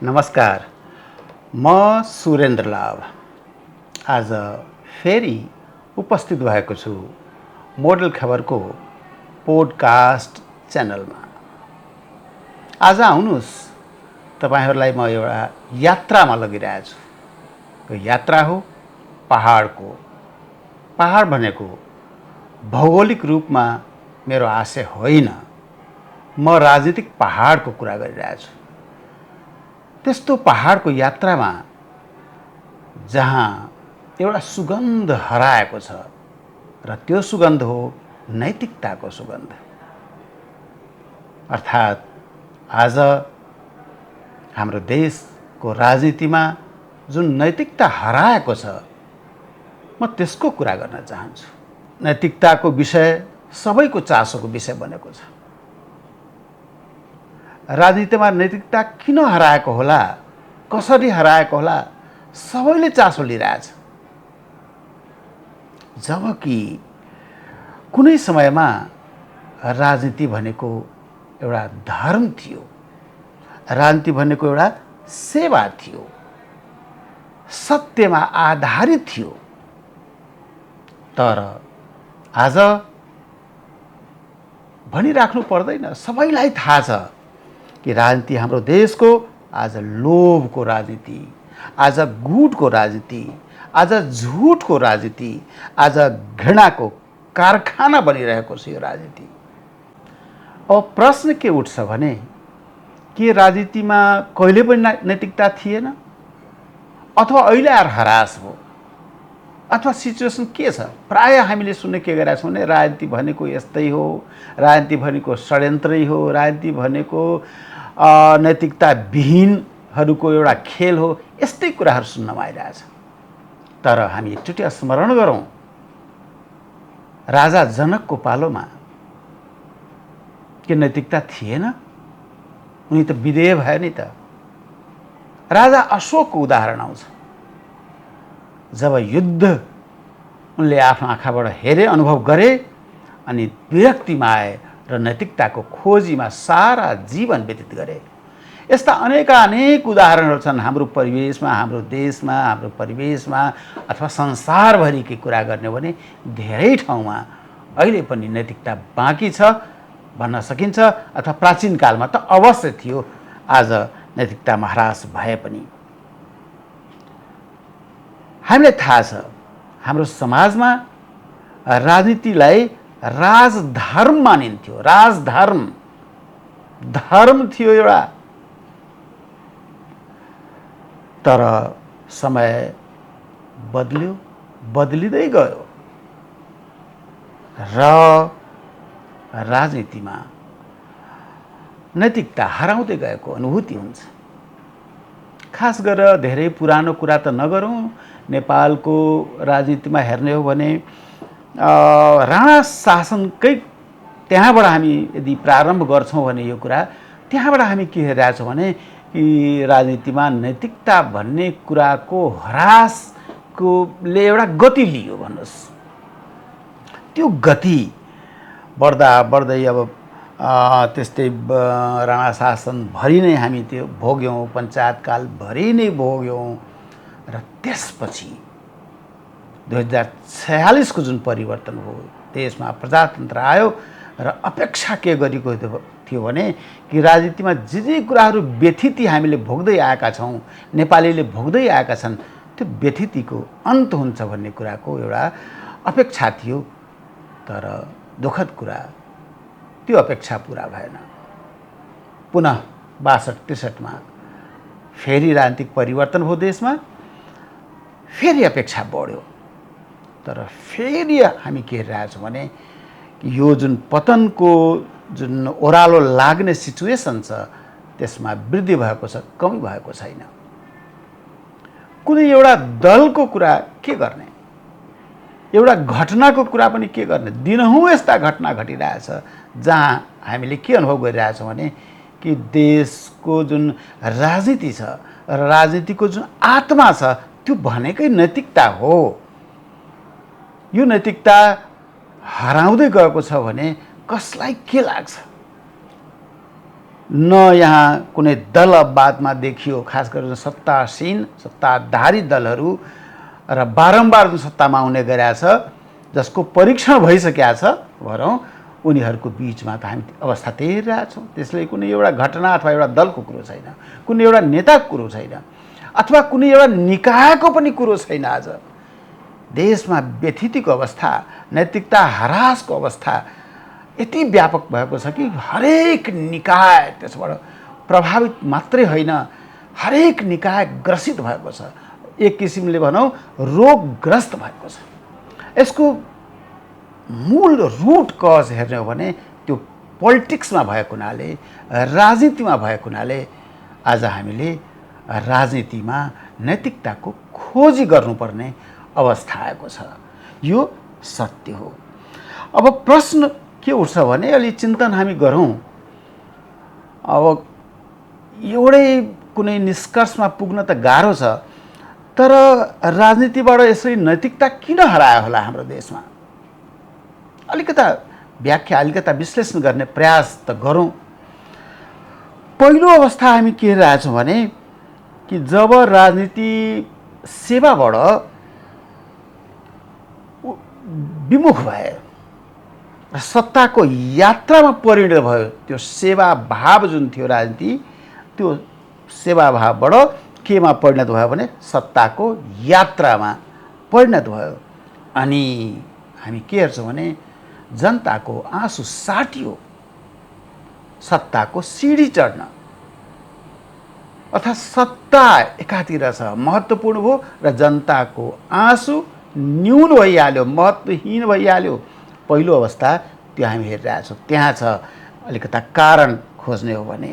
नमस्कार, म सुरेन्द्र लाभ आज फेरि उपस्थित भएको छु मोडल खबरको पोडकास्ट च्यानलमा। आज आउनुहोस् तपाईहरूलाई म एउटा यात्रामा लगिरहेको छु। यो यात्रा हो पहाडको। पहाड भनेको भौगोलिक रूपमा मेरो आशय होइन, म राजनीतिक पहाडको कुरा गरिरहेको छु। त्यस्तो पहाडको यात्रामा जहाँ एउटा सुगन्ध हराएको छ र त्यो सुगन्ध हो नैतिकताको सुगन्ध। अर्थात् आज हाम्रो देशको राजनीतिमा जुन नैतिकता हराएको छ, म त्यसको कुरा गर्न चाहन्छु। नैतिकताको विषय सबैको चासोको विषय बनेको छ। राजनीतिमा नैतिकता किन हराएको होला, कसरी हराएको होला, सबैले चासो लिइरहेछ। जबकि कुनै समयमा राजनीति भनेको एउटा धर्म थियो, राजनीति भनेको एउटा सेवा थियो, सत्यमा आधारित थियो। तर आज भनिराख्नु पर्दैन, सबैलाई थाहा छ कि राजनीति हाम्रो देशको आज लोभको राजनीति, आज गुटको राजनीति, आज झुटको राजनीति, आज घृणाको कारखाना बनिरहेको छ यो राजनीति। अब प्रश्न के उठ्छ भने के राजनीतिमा कहिले पनि नैतिकता थिएन अथवा अहिले आएर हरास हो अथवा सिचुएसन के छ? प्रायः हामीले सुन्ने के गरेका छौँ भने राजनीति भनेको यस्तै हो, राजनीति भनेको षड्यन्त्रै हो, राजनीति भनेको नैतिकता विहीनहरूको एउटा खेल हो, यस्तै कुराहरू सुन्नमा आइरहेछ। तर हामी एकचोटि स्मरण गरौँ, राजा जनकको पालोमा के नैतिकता थिएन? उनी त विदेय भयो नि त। राजा अशोकको उदाहरण आउँछ। जब युद्ध उनले आफ्नो आँखाबाट हेरे, अनुभव गरे अनि विरक्तिमा आए र नैतिकताको खोजीमा सारा जीवन व्यतीत गरे। यस्ता अनेक उदाहरणहरू छन् हाम्रो परिवेशमा, हाम्रो देशमा, हाम्रो परिवेशमा अथवा संसारभरिकै कुरा गर्ने हो भने धेरै ठाउँमा अहिले पनि नैतिकता बाँकी छ भन्न सकिन्छ। अथवा प्राचीन कालमा त अवश्य थियो, आज नैतिकतामा ह्रास भए पनि। हामीलाई थाहा छ हाम्रो समाजमा राजनीतिलाई राजधर्म मानिन्थ्यो। राजधर्म धर्म थियो एउटा। तर समय बदल्यो, बदलिँदै गयो र राजनीतिमा नैतिकता हराउँदै गएको अनुभूति हुन्छ। खास गरेर धेरै पुरानो कुरा त नगरौँ, नेपालको राजनीतिमा हेर्ने हो भने राणा शासनकै त्यहाँबाट हामी यदि प्रारम्भ गर्छौँ भने यो कुरा, त्यहाँबाट हामी के हेरिरहेछौँ भने कि राजनीतिमा नैतिकता भन्ने कुराको ह्रासकोले एउटा गति लियो भन्नुहोस्। त्यो गति बढ्दा बढ्दै अब त्यस्तै राणा शासनभरि नै हामी त्यो भोग्यौँ, पञ्चायतकालभरि नै भोग्यौँ र त्यसपछि 2046 को जुन परिवर्तन हो, देशमा प्रजातन्त्र आयो र अपेक्षा के गरेको थियो भने कि राजनीतिमा जे कुराहरू व्यथिति हामीले भोग्दै आएका छौँ, नेपालीले भोग्दै आएका छन्, त्यो व्यथितिको अन्त हुन्छ भन्ने कुराको एउटा अपेक्षा थियो। तर दुःखद कुरा, त्यो अपेक्षा पुरा भएन। पुनः 62-63 फेरि राजनीतिक परिवर्तन भयो देशमा, फेरि अपेक्षा बढ्यो। तर फेरि हामी के हेरिरहेछौँ भने यो जुन पतनको जुन ओह्रालो लाग्ने सिचुएसन छ, त्यसमा वृद्धि भएको छ, कमी भएको छैन। कुनै एउटा दलको कुरा के गर्ने, एउटा घटनाको कुरा पनि के गर्ने? दिनहुँ यस्ता घटना घटिरहेछ जहाँ हामीले के अनुभव गरिरहेछौँ भने कि देशको जुन राजनीति छ र राजनीतिको जुन आत्मा छ, त्यो भनेकै नैतिकता हो। यो नैतिकता हराउँदै गएको छ भने कसलाई के लाग्छ? न यहाँ कुनै दलवादमा देखियो, खास गरेर सत्तासीन सत्ताधारी दलहरू र बारम्बार जुन सत्तामा आउने गरेका छ, जसको परीक्षण भइसकेका छ भरौँ, उनीहरूको बिचमा त हामी अवस्था त्यही हेरिरहेछौँ। त्यसले कुनै एउटा घटना अथवा एउटा दलको कुरो छैन, कुनै एउटा नेताको कुरो छैन, अथवा कुनै एउटा निकायको पनि कुरो छैन। आज देशमा व्यथितिको अवस्था, नैतिकता ह्रासको अवस्था यति व्यापक भएको छ कि हरेक निकाय त्यसबाट प्रभावित मात्रै होइन, हरेक निकाय ग्रसित भएको छ, एक किसिमले भनौँ रोगग्रस्त भएको छ। यसको मूल रुट कज हेर्ने हो भने त्यो पोलिटिक्समा भएको हुनाले, राजनीतिमा भएको हुनाले आज हामीले राजनीतिमा नैतिकताको खोजी गर्नुपर्ने अवस्था आएको छ। यो सत्य हो। अब प्रश्न के उठ्छ भने अलि चिन्तन हामी गरौँ। अब एउटै कुनै निष्कर्षमा पुग्न त गाह्रो छ, तर राजनीतिबाट यसरी नैतिकता किन हरायो होला हाम्रो देशमा? अलिकता व्याख्या, अलिकता विश्लेषण गर्ने प्रयास त गरौँ। पहिलो अवस्था हामी के हेरिरहेछौँ भने कि जब राजनीति सेवाबाट विमुख भए र सत्ताको यात्रामा परिणत भयो, त्यो सेवा भाव जुन थियो राजनीति, त्यो सेवा भावबाट केमा परिणत भयो भने सत्ताको यात्रामा परिणत भयो। अनि हामी के हेर्छौँ भने जनताको आँसु साटियो सत्ताको सिडी चढ्न, अर्थात् सत्ता एकातिर छ, महत्त्वपूर्ण भयो र जनताको आँसु न्यून भइहाल्यो, महत्त्वहीन भइहाल्यो। पहिलो अवस्था त्यो हामी हेरिरहेछौँ। त्यहाँ छ अलिकता कारण खोज्ने हो भने।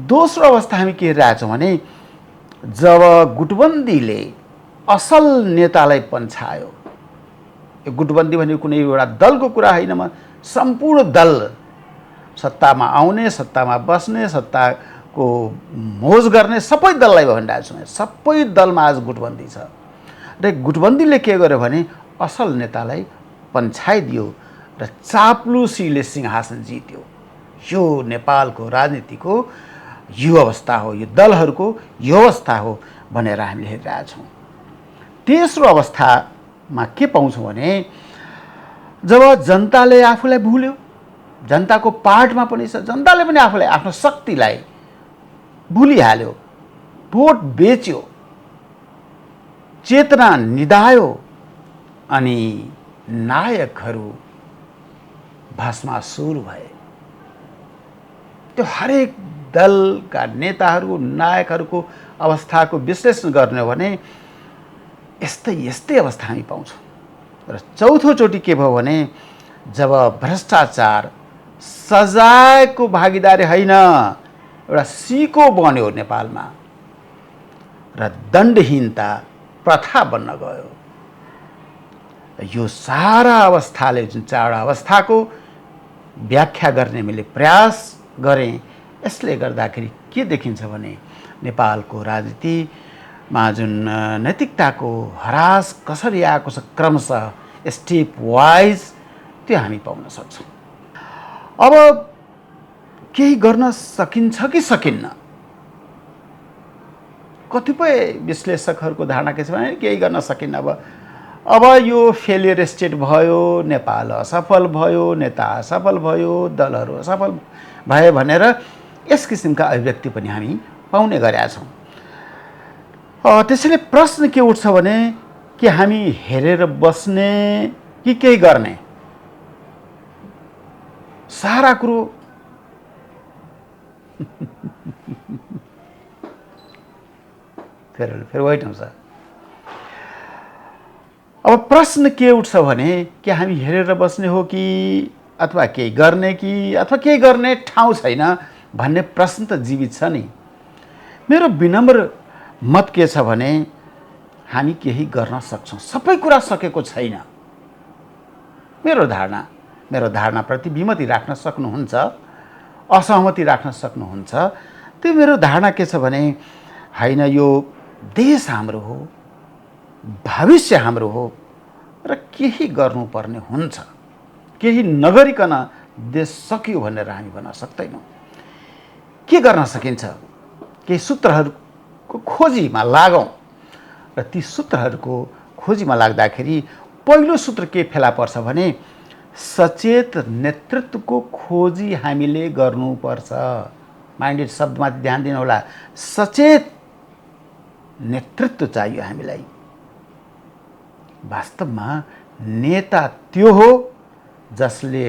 दोस्रो अवस्था हामी के हेरिरहेछौँ भने जब गुटबन्दीले असल नेतालाई पन्छायो, यो गुटबन्दी भनेको कुनै एउटा दलको कुरा होइन, म सम्पूर्ण दल सत्तामा आउने, सत्तामा बस्ने, सत्ताको मोज गर्ने सबै दललाई भनिरहेको छु। सबै दलमा आज गुटबन्दी छ र गुटबन्दीले के गर्यो भने असल नेतालाई पन्छाइदियो र चाप्लुसीले सिंहासन जित्यो। यो नेपालको राजनीतिको यो अवस्था हो, यो दलहरूको यो अवस्था हो भनेर हामीले हेरिरहेछौँ। तेस्रो अवस्थामा के पाउँछौँ भने जब जनताले आफूलाई भुल्यो, जनताको पार्टमा पनि छ, जनताले पनि आफूलाई आफ्नो शक्तिलाई भुलिहाल्यो, भोट बेच्यो, चेतना निदायो, अनि नायकहरू भस्मासुर भए। त्यो हरेक दलका नेताहरू, नायकहरूको अवस्थाको विश्लेषण गर्ने हो भने यस्तै अवस्था हामी पाउँछौँ। र चौथोचोटि के भयो भने जब भ्रष्टाचार सजायको भागीदारी होइन, एउटा सिको बन्यो नेपालमा र दण्डहीनता प्रथा बन्न गयो। यो सारा अवस्थाले, जुन चारवटा अवस्थाको व्याख्या गर्ने मैले प्रयास गरेँ, यसले गर्दाखेरि के देखिन्छ भने नेपालको राजनीतिमा जुन नैतिकताको ह्रास कसरी आएको छ, क्रमशः स्टेप वाइज, त्यो हामी पाउन सक्छौँ। अब केही गर्न सकिन्छ कि सकिन्न? कतिपय विश्लेषकहरूको धारणा के छ भने केही गर्न सकिन्न। अब यो फेलियर स्टेट भयो, नेपाल असफल भयो, नेता असफल भयो, दलहरू असफल भए भनेर यस किसिमका अभिव्यक्ति पनि हामी पाउने गरेका छौँ। त्यसैले प्रश्न के उठ्छ भने कि हामी हेरेर बस्ने कि केही गर्ने? सारा कुरो फेरि वेट हुन्छ। अब प्रश्न के उठ्छ भने कि हामी हेरेर बस्ने हो कि अथवा केही गर्ने कि अथवा केही गर्ने ठाउँ छैन भन्ने प्रश्न त जीवित छ नि। मेरो विनम्र मत के छ भने हामी केही गर्न सक्छौँ, सबै कुरा सकेको छैन। मेरो धारणाप्रति विमति राख्न सक्नुहुन्छ, असहमति राख्न सक्नुहुन्छ। त्यो मेरो धारणा के छ भने होइन, यो देश हाम्रो हो, भविष्य हाम्रो हो र केही गर्नुपर्ने हुन्छ। केही नगरिकन देश सकियो भनेर हामी भन्न सक्दैनौँ। के गर्न सकिन्छ, केही सूत्रहरूको खोजीमा लागौँ र ती सूत्रहरूको खोजीमा लाग्दाखेरि पहिलो सूत्र के फेला पर्छ भने सचेत नेतृत्वको खोजी हामीले गर्नुपर्छ। माइन्डेड शब्दमाथि ध्यान दिनुहोला। सचेत नेतृत्व चाहियो हामीलाई। वास्तवमा नेता त्यो हो जसले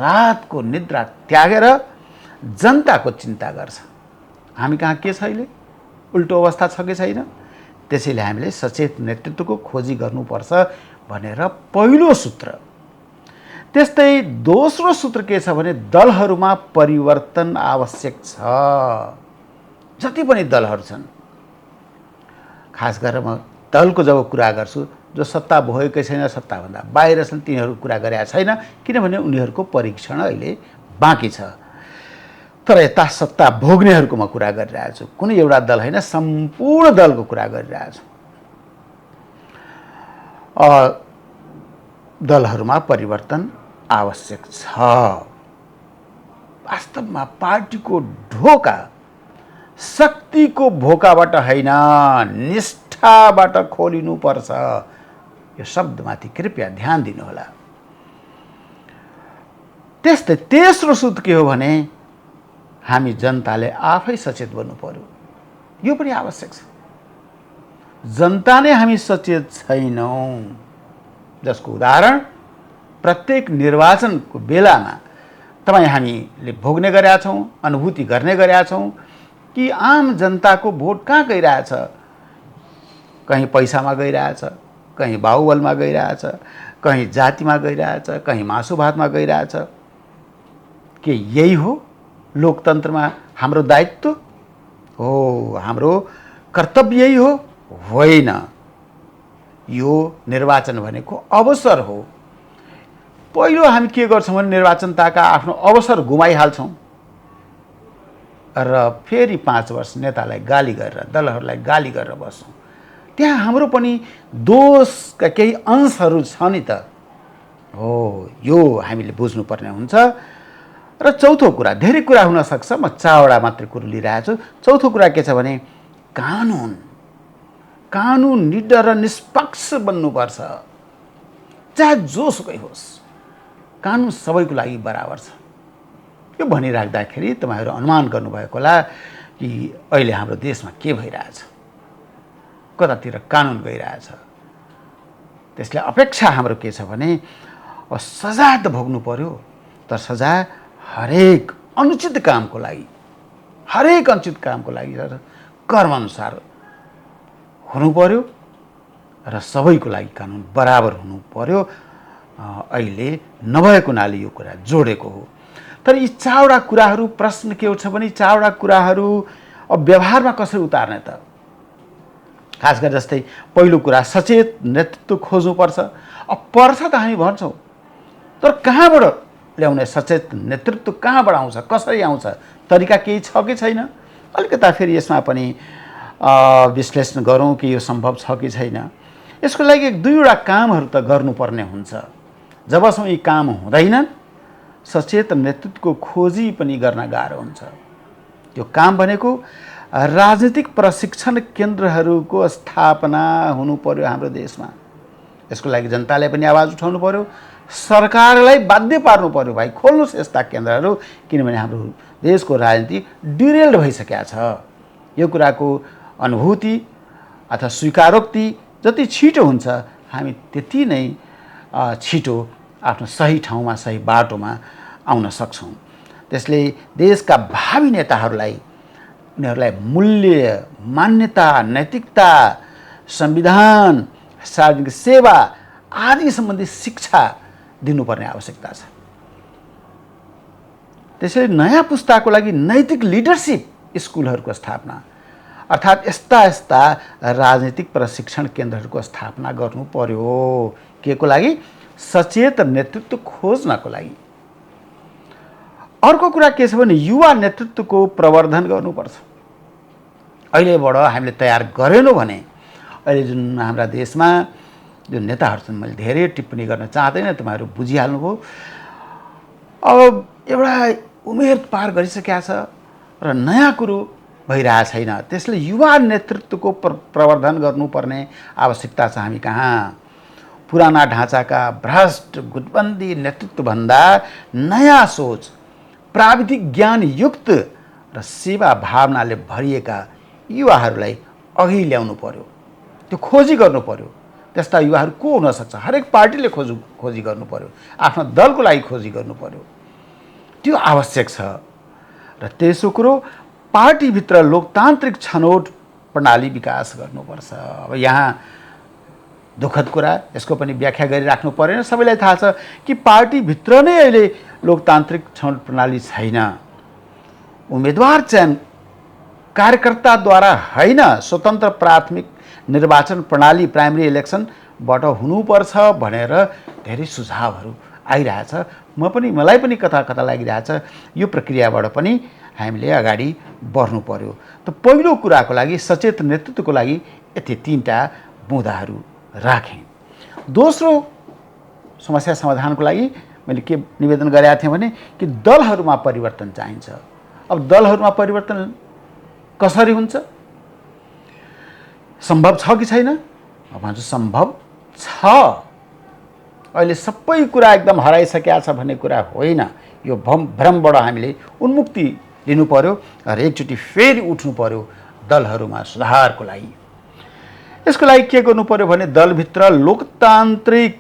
रातको निद्रा त्यागेर जनताको चिन्ता गर्छ। हामी कहाँ के छ अहिले? उल्टो अवस्था छ कि छैन? त्यसैले हामीले सचेत नेतृत्वको खोजी गर्नुपर्छ भनेर पहिलो सूत्र। त्यस्तै दोस्रो सूत्र के छ भने दलहरूमा परिवर्तन आवश्यक छ। जति पनि दलहरू छन्, खास गरेर म दलको जब कुरा गर्छु, जो सत्ता भोगेकै छैन, सत्ताभन्दा बाहिर छन्, तिनीहरू कुरा गरेका छैन, किनभने उनीहरूको परीक्षण अहिले बाँकी छ। तर यता सत्ता भोग्नेहरूको म कुरा गरिरहेको छु, कुनै एउटा दल होइन, सम्पूर्ण दलको कुरा गरिरहेको छु। दलहरूमा परिवर्तन आवश्यक छ। वास्तवमा पार्टीको ढोका शक्तिको भोकाबाट होइन, निष्ठाबाट खोलिनुपर्छ। यो शब्दमाथि कृपया ध्यान दिनुहोला। त्यस्तै तेस्रो सूत्र के हो भने हामी जनताले आफै सचेत बन्नु पर्यो। यो पनि आवश्यक छ। जनता नै हामी सचेत छैनौँ, जसको उदाहरण प्रत्येक निर्वाचनको बेलामा तपाईँ हामीले भोग्ने गरेका छौँ, अनुभूति गर्ने गरेका छौँ कि आम जनताको भोट कहाँ गइरहेछ? कहीँ पैसामा गइरहेछ, कहीँ बाहुबलमा गइरहेछ, कहीँ जातिमा गइरहेछ, कहीँ मासुभातमा गइरहेछ। के यही हो लोकतन्त्रमा हाम्रो दायित्व हो, हाम्रो कर्तव्य यही हो? होइन। यो निर्वाचन भनेको अवसर हो। पहिलो हामी के गर्छौँ भने निर्वाचनताका आफ्नो अवसर गुमाइहाल्छौँ र फेरि 5 वर्ष नेतालाई गाली गरेर, दलहरूलाई गाली गरेर बस्छौँ। त्यहाँ हाम्रो पनि दोषका केही अंशहरू छ नि त। हो, यो हामीले बुझ्नुपर्ने हुन्छ। र चौथो कुरा, धेरै कुरा हुन सक्छ, म चारवटा मात्रै कुरो लिइरहेको छु। चौथो कुरा के छ भने कानुन निडर र निष्पक्ष बन्नुपर्छ। चाहे जोसुकै होस्, कानुन सबैको लागि बराबर छ। यो भनिराख्दाखेरि तपाईँहरू अनुमान गर्नुभएको होला कि अहिले हाम्रो देशमा के भइरहेछ, कतातिर कानुन गइरहेछ। त्यसले अपेक्षा हाम्रो के छ भने अब सजाय त भोग्नु पर्यो, तर सजाय हरेक अनुचित कामको लागि कर्मअनुसार हुनु पर्यो र सबैको लागि कानुन बराबर हुनु पर्यो। अहिले नभएको हुनाले यो कुरा जोडेको हो। तर यी चारवटा कुराहरू, प्रश्न के छ भने चारवटा कुराहरू अब व्यवहारमा कसरी उतार्ने त? खास गरी जस्तै पहिलो कुरा सचेत नेतृत्व खोज्नुपर्छ। अब पर्छ त हामी भन्छौँ, तर कहाँबाट ल्याउने सचेत नेतृत्व? कहाँबाट आउँछ, कसरी आउँछ, तरिका केही छ कि छैन? अलिकता फेरि यसमा पनि विश्लेषण गरौँ कि यो सम्भव छ कि छैन। यसको लागि 1-2वटा कामहरू त गर्नुपर्ने हुन्छ। जबसम्म यी काम हुँदैनन्, सचेत नेतृत्वको खोजी पनि गर्न गाह्रो हुन्छ। त्यो काम भनेको राजनीतिक प्रशिक्षण केन्द्रहरूको स्थापना हुनु पर्यो हाम्रो देशमा। यसको लागि जनताले पनि आवाज उठाउनु पर्यो, सरकारलाई बाध्य पार्नु पर्यो, भाइ खोल्नुहोस् यस्ता केन्द्रहरू, किनभने हाम्रो देशको राजनीति डिरेल्ड भइसकेको छ। यो कुराको अनुभूति अथवा स्वीकारोक्ति जति छिटो हुन्छ, हामी त्यति नै छिटो आफ्नो सही ठाउँमा, सही बाटोमा आउन सक्छौँ। त्यसले देशका भावी नेताहरूलाई, उनीहरूलाई मूल्य, मान्यता, नैतिकता, संविधान, सार्वजनिक सेवा आदि सम्बन्धी शिक्षा दिनुपर्ने आवश्यकता छ। त्यसैले नयाँ पुस्ताको लागि नैतिक लिडरसिप स्कुलहरूको स्थापना, अर्थात् यस्ता राजनीतिक प्रशिक्षण केन्द्रहरूको स्थापना गर्नु पर्यो। के को लागि? सचेत नेतृत्व खोज्नको लागि। अर्को कुरा के छ भने युवा नेतृत्वको प्रवर्धन गर्नुपर्छ। अहिलेबाट हामीले तयार गरेनौँ भने अहिले जुन हाम्रा देशमा जुन नेताहरू छन्, मैले धेरै टिप्पणी गर्न चाहदैन, तपाईँहरू बुझिहाल्नुभयो। अब एउटा उमेर पार गरिसकेका छ, र नयाँ कुरो भइरहेको छैन। त्यसले युवा नेतृत्वको प्रवर्धन गर्नुपर्ने आवश्यकता छ हामी कहाँ। पुराना ढाँचाका भ्रष्ट गुटबन्दी नेतृत्वभन्दा नयाँ सोच, प्राविधिक ज्ञानयुक्त र सेवा भावनाले भरिएका युवाहरूलाई अघि ल्याउनु पर्यो। त्यो खोजी गर्नु पर्यो। त्यस्ता युवाहरू को हुन सक्छ? हरेक पार्टीले खोजी गर्नु पर्यो। आफ्नो दलको लागि खोजी गर्नु पर्यो। त्यो आवश्यक छ। र तेस्रो कुरो, पार्टीभित्र लोकतान्त्रिक छनौट प्रणाली विकास गर्नुपर्छ। अब यहाँ दुःखद कुरा, यसको पनि व्याख्या गरिराख्नु परेन। सबैलाई थाहा छ कि पार्टीभित्र नै अहिले लोकतान्त्रिक छनौट प्रणाली छैन। उम्मेदवार चयन कार्यकर्ताद्वारा होइन, स्वतन्त्र प्राथमिक निर्वाचन प्रणाली प्राइमेरी इलेक्सनबाट हुनुपर्छ भनेर धेरै सुझावहरू आइरहेछ। मलाई पनि कता कता लागिरहेछ यो प्रक्रियाबाट पनि हामीले अगाडि बढ्नु पर्यो। त पहिलो कुराको लागि सचेत नेतृत्वको लागि यति 3टा बुँदाहरू राखेँ। दोस्रो समस्या समाधानको लागि मैले के निवेदन गरेका थिएँ भने कि दलहरूमा परिवर्तन चाहिन्छ। अब दलहरूमा परिवर्तन कसरी हुन्छ? सम्भव छ कि छैन? अब भन्छु सम्भव छ। अहिले सबै कुरा एकदम हराइसकेका छ भन्ने कुरा होइन। यो भ्रमबाट हामीले उन्मुक्ति लिनु पर्यो र एकचोटि फेरि उठ्नु पर्यो दलहरूमा सुधारको लागि। यसको लागि के गर्नु पर्यो भने दलभित्र लोकतान्त्रिक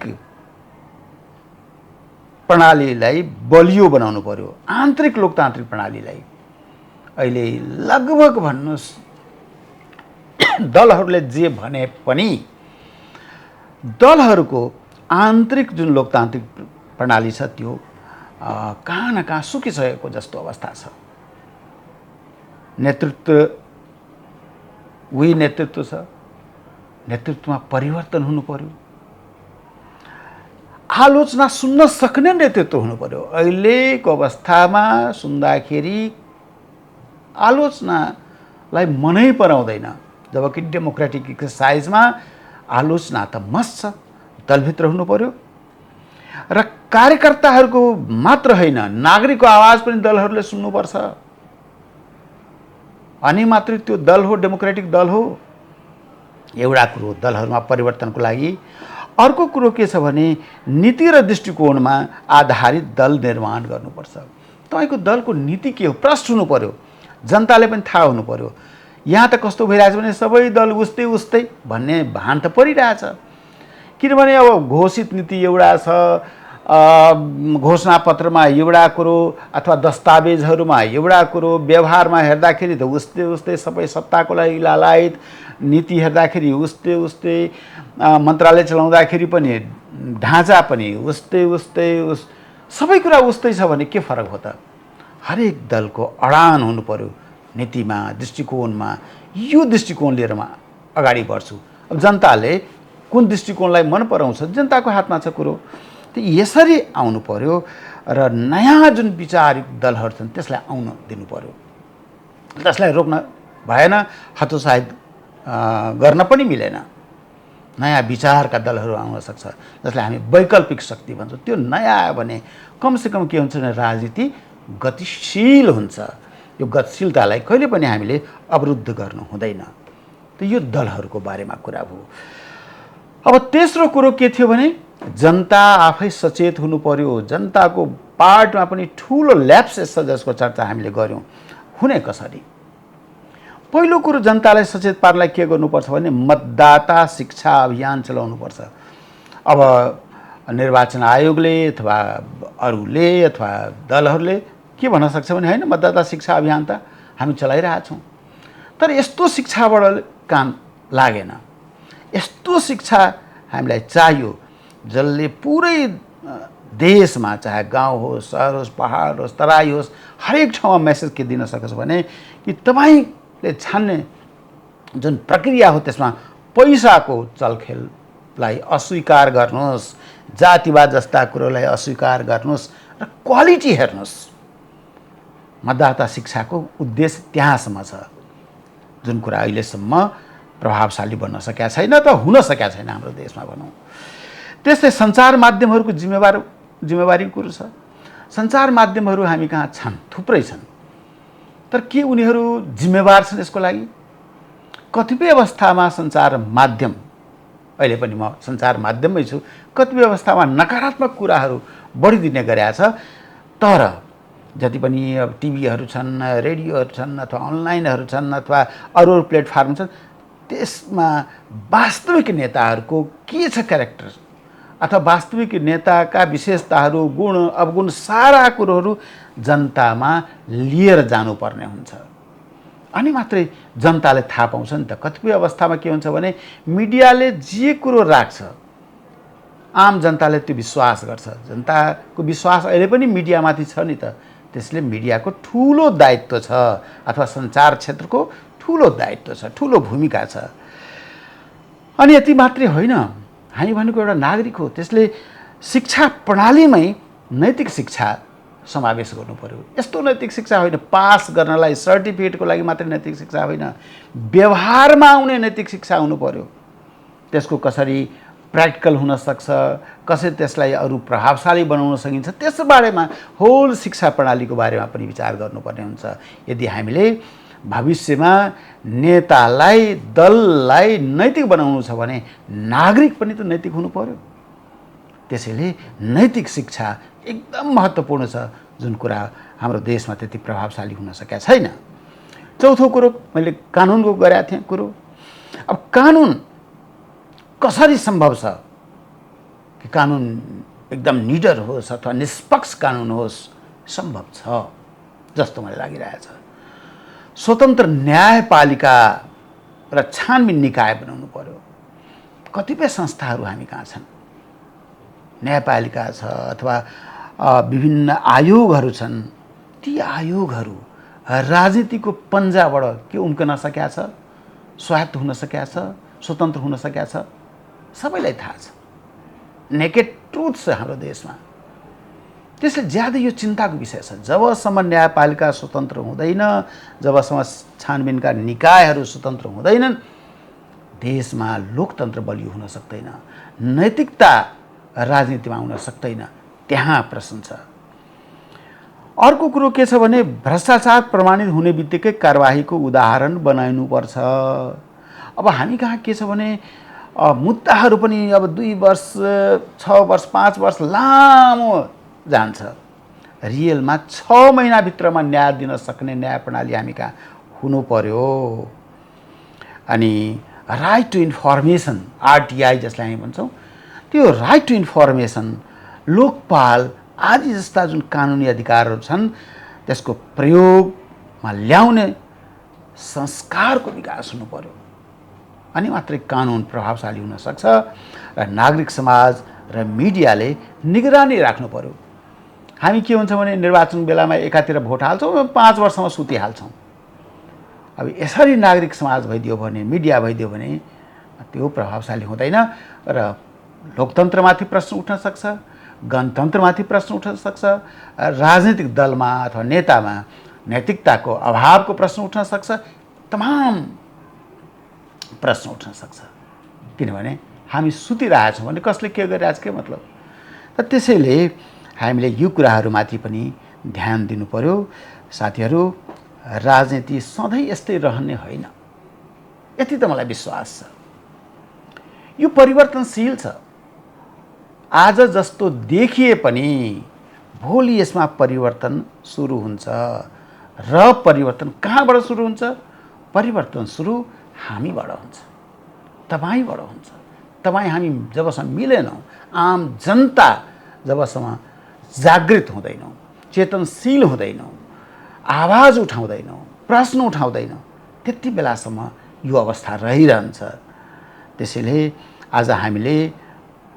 प्रणालीलाई बलियो बनाउनु पर्यो। आन्तरिक लोकतान्त्रिक प्रणालीलाई अहिले लगभग भन्नुहोस् दलहरूले जे भने पनि दलहरूको आन्तरिक जुन लोकतान्त्रिक प्रणाली छ त्यो कहाँ न कहाँ सुकिसकेको जस्तो अवस्था छ। नेतृत्व छ, नेतृत्वमा परिवर्तन हुनु पर्यो। आलोचना सुन्न सक्ने नेतृत्व हुनु पर्यो। अहिलेको अवस्थामा सुन्दाखेरि आलोचनालाई मनै पराउँदैन, जबकि डेमोक्रेटिक एक्सरसाइजमा आलोचना त मस्ट छ। दलभित्र हुनु पर्यो र कार्यकर्ताहरूको मात्र होइन, नागरिकको आवाज पनि दलहरूले सुन्नुपर्छ। अनि मात्रै त्यो दल हो, डेमोक्रेटिक दल हो। एउटा कुरो दलहरूमा परिवर्तनको लागि। अर्को कुरो के छ भने नीति र दृष्टिकोणमा आधारित दल निर्माण गर्नुपर्छ। तपाईँको दलको नीति के हो प्रष्ट हुनु पर्यो, जनताले पनि थाहा हुनु पर्यो। यहाँ त कस्तो भइरहेछ भने सबै दल उस्तै उस्तै भन्ने भान त परिरहेछ। किनभने अब घोषित नीति एउटा छ, घोषणापत्रमा एउटा कुरो अथवा दस्तावेजहरूमा एउटा कुरो, व्यवहारमा हेर्दाखेरि त उस्तै उस्तै, सबै सत्ताको लागि लालायत, नीति हेर्दाखेरि उस्तै उस्तै, मन्त्रालय चलाउँदाखेरि पनि ढाँचा पनि उस्तै उस्तै, सबै कुरा उस्तै छ भने के फरक हो त? हरेक दलको अडान हुनु पर्यो नीतिमा, दृष्टिकोणमा। यो दृष्टिकोण लिएर म अगाडि बढ्छु। अब जनताले कुन दृष्टिकोणलाई मन पराउँछ जनताको हातमा छ कुरो। त यसरी आउनु पर्यो र नयाँ जुन विचारिक दलहरू छन् त्यसलाई आउन दिनु पर्यो। त्यसलाई रोक्न भएन, हतोत्साहित गर्न पनि मिलेन। नयाँ विचारका दलहरू आउन सक्छ जसलाई हामी वैकल्पिक शक्ति भन्छौँ। त्यो नयाँ आयो भने कमसेकम के हुन्छ भने राजनीति गतिशील हुन्छ। यो गतिशीलतालाई कहिले पनि हामीले अवरुद्ध गर्नु हुँदैन। त यो दलहरूको बारेमा कुरा भयो। अब तेस्रो कुरो के थियो भने जनता आफै सचेत हुनु पर्यो। जनताको पार्टमा पनि ठुलो ल्याप्सेस छ जसको चर्चा हामीले गऱ्यौँ। हुने कसरी? पहिलो कुरो जनतालाई सचेत पार्नलाई के गर्नुपर्छ भने मतदाता शिक्षा अभियान चलाउनुपर्छ। अब निर्वाचन आयोगले अथवा अरूले अथवा दलहरूले के भन्न सक्छ भने होइन मतदाता शिक्षा अभियान त हामी चलाइरहेछौँ, तर यस्तो शिक्षाबाट काम लागेन। यस्तो शिक्षा हामीलाई चाहियो जसले पुरै देशमा, चाहे गाउँ होस्, सहर होस्, पहाड होस्, तराई होस्, हरेक ठाउँमा मेसेज के दिन सकोस् भने कि तपाईँले छान्ने जुन प्रक्रिया हो त्यसमा पैसाको चलखेललाई अस्वीकार गर्नुहोस्, जातिवाद जस्ता कुरोलाई अस्वीकार गर्नुहोस् र क्वालिटी हेर्नुहोस्। मतदाता शिक्षाको उद्देश्य त्यहाँसम्म छ जुन कुरा अहिलेसम्म प्रभावशाली बन्न सकेका छैन, त हुन सकेका छैन हाम्रो देशमा भनौँ। त्यस्तै सञ्चार माध्यमहरूको जिम्मेवारी कुरो छ। सञ्चार माध्यमहरू हामी कहाँ छन्, थुप्रै छन्। तर के उनीहरू जिम्मेवार छन् यसको लागि? कतिपय अवस्थामा सञ्चार माध्यम, अहिले पनि म सञ्चार माध्यममै छु, कतिपय अवस्थामा नकारात्मक कुराहरू बढी दिने गरेका छ। तर जति पनि अब टिभीहरू छन्, रेडियोहरू छन्, अथवा अनलाइनहरू छन्, अथवा अरू अरू प्लेटफर्म छन्, त्यसमा वास्तविक नेताहरूको के छ क्यारेक्टर, अथवा वास्तविक नेताका विशेषताहरू, गुण अवगुण सारा कुरोहरू जनतामा लिएर जानुपर्ने हुन्छ। अनि मात्रै जनताले थाहा पाउँछ नि त। कतिपय अवस्थामा के हुन्छ भने मिडियाले जे कुरो राख्छ आम जनताले त्यो विश्वास गर्छ। जनताको विश्वास अहिले पनि मिडियामाथि छ नि त। त्यसले मिडियाको ठुलो दायित्व छ, अथवा सञ्चार क्षेत्रको ठुलो दायित्व छ, ठुलो भूमिका छ। अनि यति मात्रै होइन, हामी भनेको एउटा नागरिक हो, त्यसले शिक्षा प्रणालीमै नैतिक शिक्षा समावेश गर्नु पर्यो। यस्तो नैतिक शिक्षा होइन पास गर्नलाई, सर्टिफिकेटको लागि मात्रै नैतिक शिक्षा होइन, व्यवहारमा आउने नैतिक शिक्षा हुनु पर्यो। त्यसको कसरी प्र्याक्टिकल हुन सक्छ, कसरी त्यसलाई अरू प्रभावशाली बनाउन सकिन्छ, त्यस बारेमा होल शिक्षा प्रणालीको बारेमा पनि विचार गर्नुपर्ने हुन्छ। यदि हामीले भविष्यमा नेतालाई, दललाई नैतिक बनाउनु छ भने नागरिक पनि त नैतिक हुनु पर्यो। त्यसैले नैतिक शिक्षा एकदम महत्त्वपूर्ण छ, जुन कुरा हाम्रो देशमा त्यति प्रभावशाली हुन सकेका छैन। चौथो कुरो मैले कानुनको गरेका थिएँ कुरो। अब कानुन कसरी सम्भव छ कि कानुन एकदम निडर होस् अथवा निष्पक्ष कानुन होस्? सम्भव छ जस्तो मलाई लागिरहेछ। स्वतन्त्र न्यायपालिका र छानबिन निकाय बनाउनु पर्यो। कतिपय संस्थाहरू हामी कहाँ छन्, न्यायपालिका छ अथवा विभिन्न आयोगहरू छन्, ती आयोगहरू राजनीतिको पन्जाबाट के उम्कन सकेका छ, स्वायत्त हुन सकेका छ, स्वतन्त्र हुन सकेका छ? सबैलाई थाहा छ। नेकेड ट्रुथ छ हाम्रो देशमा। त्यसले ज्यादा यो चिन्ताको विषय छ। जबसम्म न्यायपालिका स्वतन्त्र हुँदैन, जबसम्म छानबिनका निकायहरू स्वतन्त्र हुँदैनन्, देशमा लोकतन्त्र बलियो हुन सक्दैन, नैतिकता राजनीतिमा आउन सक्दैन। त्यहाँ प्रश्न छ। अर्को कुरो के छ भने भ्रष्टाचार प्रमाणित हुने बित्तिकै कारबाहीको उदाहरण बनाइनुपर्छ। अब हामी कहाँ के छ भने मुद्दाहरू पनि अब 2 वर्ष, 6 वर्ष, 5 वर्ष लामो जान्छ। रियलमा 6 महिनाभित्रमा न्याय दिन सक्ने न्याय प्रणाली हामी कहाँ हुनु पर्यो। अनि राइट टु इन्फर्मेसन, आरटिआई जसलाई हामी भन्छौँ, त्यो राइट टु इन्फर्मेसन, लोकपाल आदि जस्ता जुन कानुनी अधिकारहरू छन् त्यसको प्रयोगमा ल्याउने संस्कारको विकास हुनु पर्यो। अनि मात्रै कानुन प्रभावशाली हुन सक्छ र नागरिक समाज र मिडियाले निगरानी राख्नु पर्यो। हामी के हुन्छ भने निर्वाचन बेलामा एकातिर भोट हाल्छौँ, 5 वर्षमा सुतिहाल्छौँ। अब यसरी नागरिक समाज भइदियो भने, मिडिया भइदियो भने त्यो प्रभावशाली हुँदैन र लोकतन्त्रमाथि प्रश्न उठ्न सक्छ, गणतन्त्रमाथि प्रश्न उठ्न सक्छ, राजनीतिक दलमा अथवा नेतामा नैतिकताको अभावको प्रश्न उठ्न सक्छ, तमाम प्रश्न उठ्न सक्छ। किनभने हामी सुतिरहेछौँ भने कसले के गरिरहेछ के मतलब। त त्यसैले हामीले यो कुराहरूमाथि पनि ध्यान दिनु पर्यो। साथीहरू, राजनीति सधैँ यस्तै रहने होइन, यति त मलाई विश्वास छ। यो परिवर्तनशील छ। आज जस्तो देखिए पनि भोलि यसमा परिवर्तन सुरु हुन्छ। र परिवर्तन कहाँबाट सुरु हुन्छ? परिवर्तन सुरु हामीबाट हुन्छ, तपाईबाट हुन्छ। तपाईँ हामी जबसम्म मिलेनौँ, आम जनता जबसम्म जागृत हुँदैनौँ, चेतनशील हुँदैनौँ, आवाज उठाउँदैनौँ, प्रश्न उठाउँदैनौँ, त्यति बेलासम्म यो अवस्था रहिरहन्छ। त्यसैले आज हामीले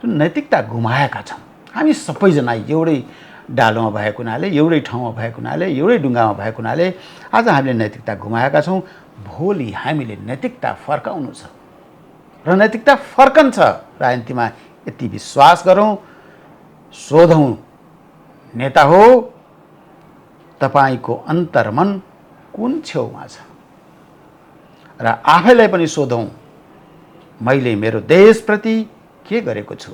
जुन नैतिकता गुमाएका छौँ, हामी सबैजना एउटै डालोमा भएको हुनाले, एउटै ठाउँमा भएको हुनाले, एउटै ढुङ्गामा भएको हुनाले आज हामीले नैतिकता गुमाएका छौँ। भोलि हामीले नैतिकता फर्काउनु छ र नैतिकता फर्कन्छ। राजनीतिमा यति विश्वास गरौँ। सोधौँ, नेता हो तपाईँको अन्तर्मन कुन छेउमा छ? र आफैलाई पनि सोधौँ, मैले मेरो देशप्रति के गरेको छु?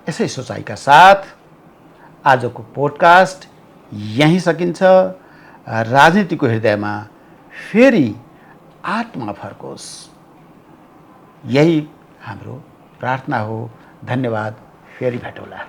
यसै सोचाइका साथ आजको पोडकास्ट यहीँ सकिन्छ। राजनीतिको हृदयमा फेरि आत्मा फर्कोस्, यही हाम्रो प्रार्थना हो। धन्यवाद। फेरि भेटौँला।